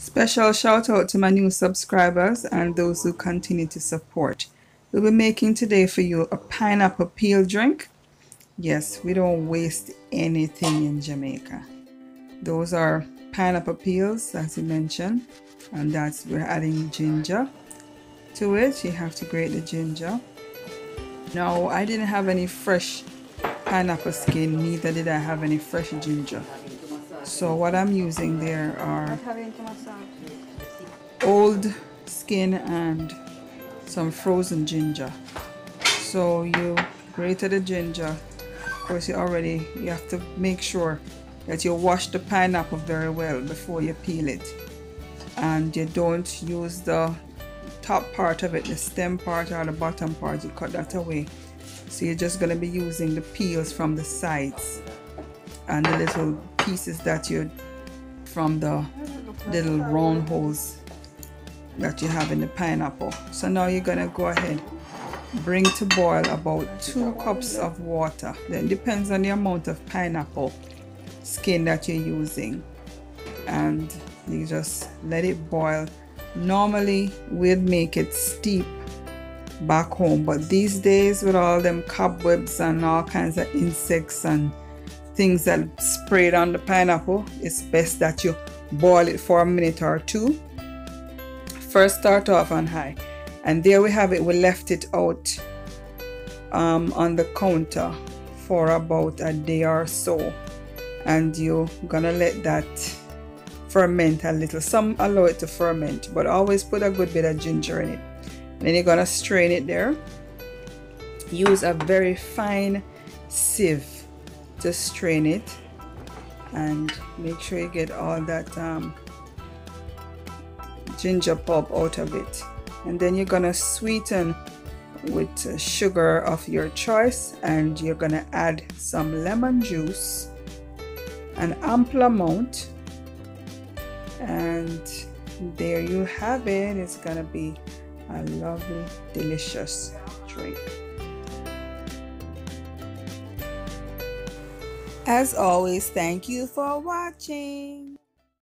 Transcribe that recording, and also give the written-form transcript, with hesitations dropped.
Special shout out to my new subscribers and those who continue to support. We'll be making today for you a pineapple peel drink. Yes, we don't waste anything in Jamaica. Those are pineapple peels, as you mentioned, and we're adding ginger to it. You have to grate the ginger. Now, I didn't have any fresh pineapple skin, neither did I have any fresh ginger. So what I'm using there are old skin and some frozen ginger. So you grated the ginger. Of course, you have to make sure that you wash the pineapple very well before you peel it, and you don't use the top part of it, the stem part or the bottom part. You cut that away. So you're just going to be using the peels from the sides and the little pieces that you from the little round holes that you have in the pineapple. So now you're going to go ahead, bring to boil about 2 cups of water. Then it depends on the amount of pineapple skin that you're using, and you just let it boil. Normally we'd make it steep back home, but these days with all them cobwebs and all kinds of insects and things that sprayed on the pineapple, it's best that you boil it for a minute or 2. First start off on high, and there we have it. We left it out on the counter for about a day or so, and you're gonna let that ferment a little. Some allow it to ferment, but always put a good bit of ginger in it. And then you're gonna strain it there. Use a very fine sieve to strain it, and make sure you get all that ginger pulp out of it. And then you're gonna sweeten with sugar of your choice, and you're gonna add some lemon juice, an ample amount, and there you have it. It's gonna be a lovely, delicious drink. As always, thank you for watching.